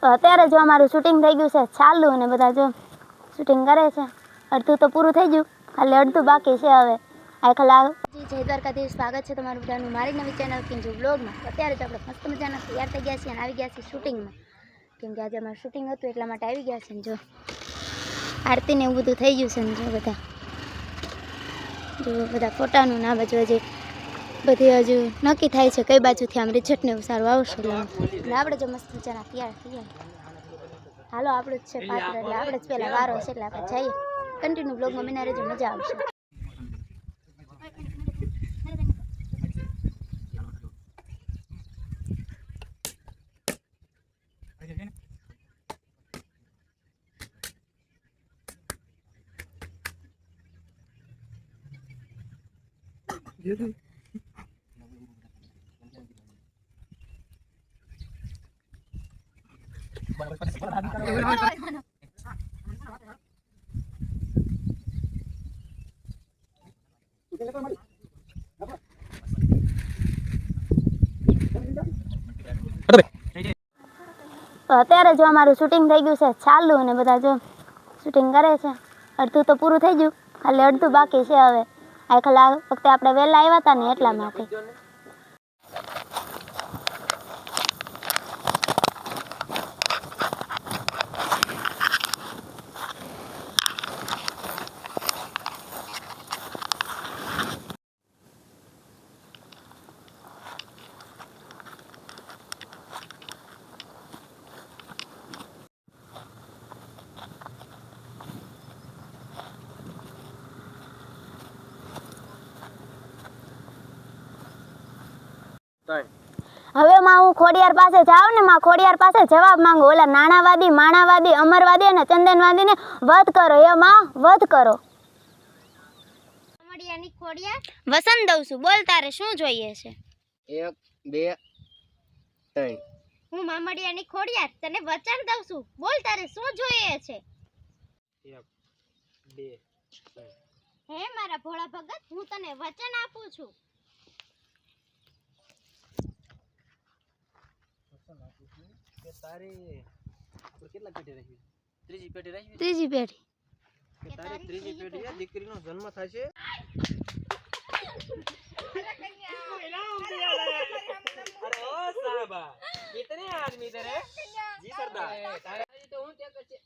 તો અત્યારે જો અમારું શૂટિંગ થઈ ગયું છે ચાલુ અને બધા જો શૂટિંગ કરે છે. અડધું તો પૂરું થઈ ગયું, ખાલી અડધું બાકી છે. હવે આખલા જય દ્વારકાધીશ, સ્વાગત છે તમારું બધાનું મારી નવી ચેનલ કિંજુ બ્લોગમાં. અત્યારે જ આપણે મસ્ત મજાના તૈયાર થઈ ગયા છીએ અને આવી ગયા છીએ શૂટિંગમાં, કેમ કે આજે અમારું શૂટિંગ હતું એટલા માટે આવી ગયા છે. ને જો આરતીને એવું બધું થઈ ગયું છે ને જો બધા ફોટાનું ના બાજુ હજી બધી હજુ નક્કી થાય છે કઈ બાજુથી આમ રિઝલ્ટ ને એવું સારું આવશે. એટલે આપણે જો મસ્ત મજાના તૈયાર થઈએ. હાલો આપણું જ છે પાત્ર, એટલે આપણે જ પહેલાં વારો છે, એટલે આપણે જઈએ. કન્ટિન્યુ બ્લોગમાં બના રહેજો, મજા આવશે. તો અત્યારે જો અમારું શૂટિંગ થઈ ગયું છે ચાલુ અને બધા જો શૂટિંગ કરે છે. અડધું તો પૂરું થઈ ગયું, ખાલી અડધું બાકી છે. હવે આખલા વખતે આપણે વહેલા આવ્યા હતા ને એટલા માટે. હવે માં હું ખોડિયાર પાસે જાઉં ને, માં ખોડિયાર પાસે જવાબ માંગુ. ઓલા નાણાવાદી, માણાવાદી, અમરવાદી અને ચંદનવાદીને વધ કરો. એ માં વધ કરો. મામડિયાની ખોડિયાર વસન દઉં છું. બોલ તારે શું જોઈએ છે? 1 2 3. હું મામડિયાની ખોડિયાર તને વચન દઉં છું. બોલ તારે શું જોઈએ છે? 1 2 3. હે મારા ભોળા ભગત, હું તને વચન આપું છું. કે તારી કેટલા પેઢી રહી? ત્રીજી પેઢી રહી. ત્રીજી પેઢી. કે તારી ત્રીજી પેઢીએ દીકરીનો જન્મ થશે. अरे ओ साहबा, कितने आदमी इधर है? जी सरदार. तारे तो हूं क्या करछे?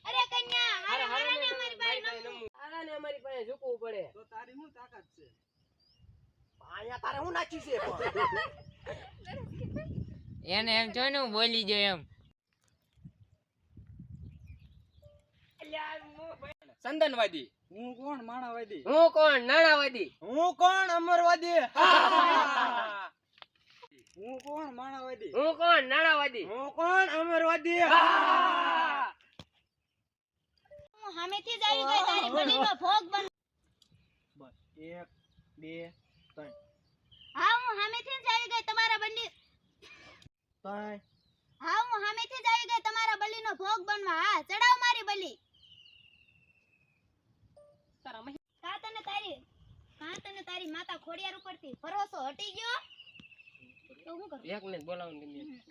અરે કન્યા, હારે હારે ને અમારી પાસે આને અમારી પાસે ઝૂકવું પડે. તો તારી શું તાકાત છે? આયા તારે હું નાખી છે એને એમ જો ને હું બોલી ગયો એમ. ચંદનવાદી. હું કોણ માણાવાદી? હું કોણ નાણાવાદી? હું કોણ અમરવાદી? હું કોણ માણાવાદી? હું કોણ નાણાવાદી? હું કોણ અમરવાદી? હું સામેથી જ આવી ગઈ તારી બલીનો ભોગ બન. બસ 1 2 3. હા હું સામેથી જ આવી ગઈ તમારા બલી. 3. હા હું સામેથી જ આવી ગઈ તમારા બલીનો ભોગ બનવા. હા ચડાવ મારી બલી. કા તને તારી માતા ખોડિયાર ઉપરથી ભરોસો હટી ગયો? તો હું કરું? એક મિનિટ બોલાવું ને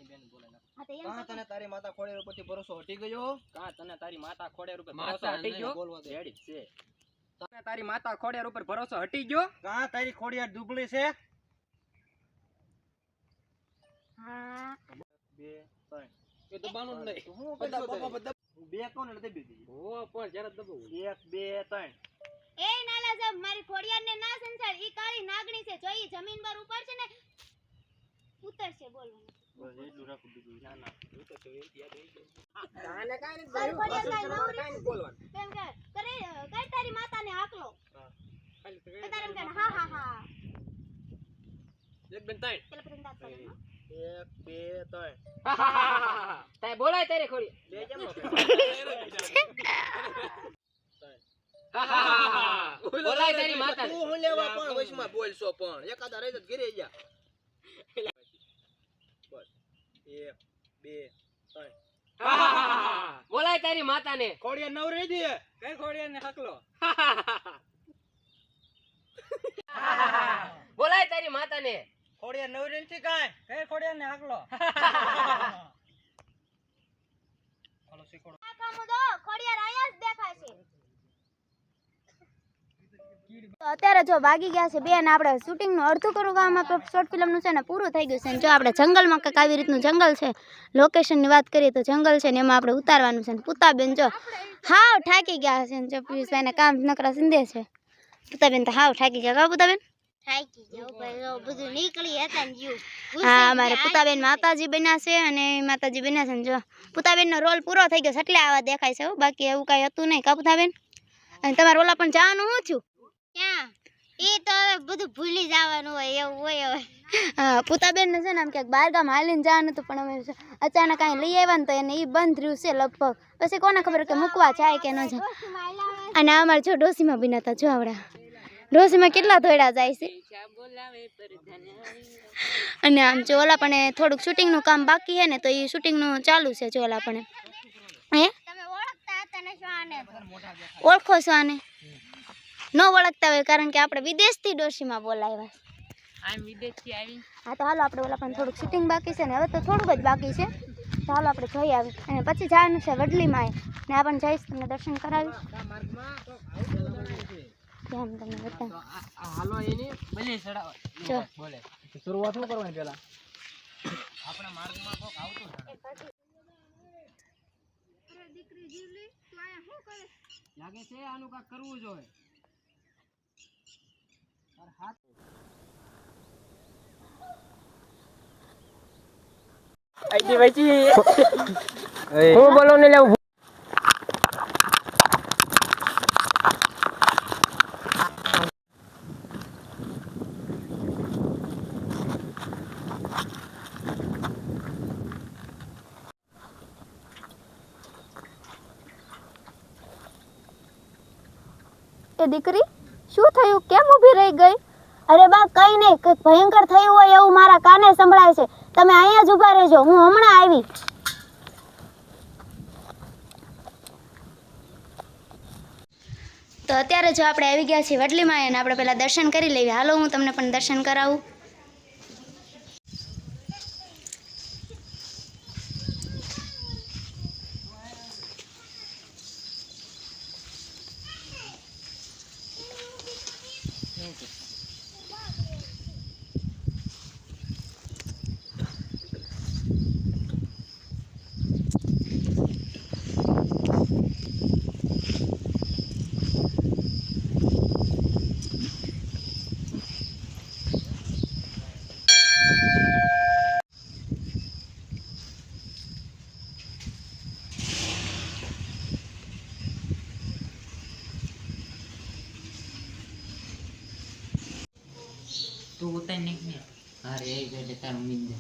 બેન બોલાવ. હા તો એમ કાં તને તારી માતા ખોડિયાર ઉપરથી ભરોસો હટી ગયો? કા તને તારી માતા ખોડિયાર ઉપર ભરોસો હટી ગયો? બોલવા દે. રેડી છે. તને તારી માતા ખોડિયાર ઉપર ભરોસો હટી ગયો? કાં તારી ખોડિયાર દુબળી છે? હા 2 3. એ દબાણું જ નહીં. હું બધા બે કોણ એટલે દબી દીધી. હો પણ જરા દબાવું. 1 2 3. એ નાલા સાહેબ, મારી ખોડિયારને ના સંસાર. ઈ કાળી નાગણી છે, જો ઈ જમીન પર ઉપર છે ને ઉતરશે. બોલવાનું બસ એટલું રાખું બીજું. ના ના હું તો જોઈ યાદ રહી ગયો. આને કાઈ નથી મારી ખોડિયાર કાંઈ નવરી કાઈ નથી બોલવાનું. કેમ કે કરે કઈ તારી માતાને હાકલો. ખાલી તો તો તારે એમ કહે હા હા હા. એક બેન તાઈ. પેલા પ્રથમ દાંત પાડે, હો. 1 2 3. તાય બોલાય તારે ખોડી. બે કેમ નો બોલાય તારી માતા. તું હું લેવા પણ વચમાં બોલશો પણ એકાદા રહી જ ઘરે જા. બસ 1 2 3. બોલાય તારી માતાને. ખોડિયાર નવ રહી દે. કઈ ખોડિયાર ને હકલો? બોલાય તારી માતાને. ખોડિયા નવરી નથી કાંઈ કઈ ખોડિયા ને હાકલો હાલો શીખોડો તો અત્યારે જો વાગી ગયા છે 2 ને આપણે શૂટિંગનું અડધું કરું કામ આપણે શોર્ટ ફિલ્મનું છે ને પૂરું થઈ ગયું છે ને જો આપણે જંગલમાં કંઈક આવી રીતનું જંગલ છે લોકેશનની વાત કરીએ તો જંગલ છે ને એમાં આપણે ઉતારવાનું છે ને પૂતાબેન જો હાવ થાકી ગયા છે ને જો પિયુષભાઈને કામ નકરા સિંધે છે પૂતાબેન તો હાવ થાકી ગયા કા પૂતાબેન હા અમારે પૂતાબેન માતાજી બન્યા છે અને માતાજી બન્યા છે ને જો પૂતાબેનનો રોલ પૂરો થઈ ગયો છે એટલે આવા દેખાય છે બાકી એવું કાંઈ હતું નહીં કા પૂતાબેન અને તમારે ઓલા પણ જવાનું શું થયું ક્યાં એ તો હવે બધું ભૂલી જવાનું હોય એવું હોય હવે હા પૂતાબેન ને છે ને આમ ક્યાંક બહાર ગામ હાલીને જવાનું હતું પણ અમે અચાનક કાંઈ લઈ આવ્યા ને તો એને એ બંધ રહ્યું છે લગભગ પછી કોને ખબર કે મૂકવા જાય કે ન જાય અને અમારે જો ડોસીમાં બી નતા જો આવડા ડોસીમાં કેટલા ધોળા જાય છે અને આમ જો ઓલા પણ થોડુંક શૂટિંગનું કામ બાકી છે ને તો એ શૂટિંગનું ચાલુ છે જો ઓલા પણ હે ઓળખો છો આને ન ઓળખતા હોય કારણ કે આપણે વિદેશથી ડોશીમાં બોલાવ્યા હા તો હાલો આપણે ઓલા પણ થોડુંક શૂટિંગ બાકી છે ને હવે તો થોડુંક જ બાકી છે તો હાલો આપણે જઈ આવી અને પછી જવાનું છે વડલીમાં ને આ પણ જઈશ તમને દર્શન કરાવીશ કેમ તમને બતાવું હાલો એની બલી ચડાવ જો બોલે શરૂઆત શું કરવાની પહેલા આપણા માર્ગમાં કોક આવતું લાગે છે આનું કાક કરવું જોઈએ આઈડી વચી હું બોલો ને લેવું એ દીકરી શું થયું કેમ ઊભી રહી ગઈ અરે બા કઈ નહીં કંઈક ભયંકર થયું હોય એવું મારા કાને સંભળાય છે તમે અહીંયા જ ઊભા રહેજો હું હમણાં આવી તો અત્યારે જો આપણે આવી ગયા છીએ વડલીમાં અને આપણે પહેલાં દર્શન કરી લઈએ હાલો હું તમને પણ દર્શન કરાવું તું ઉતાર નીકળ અરે એ ગયો તારું મીંદ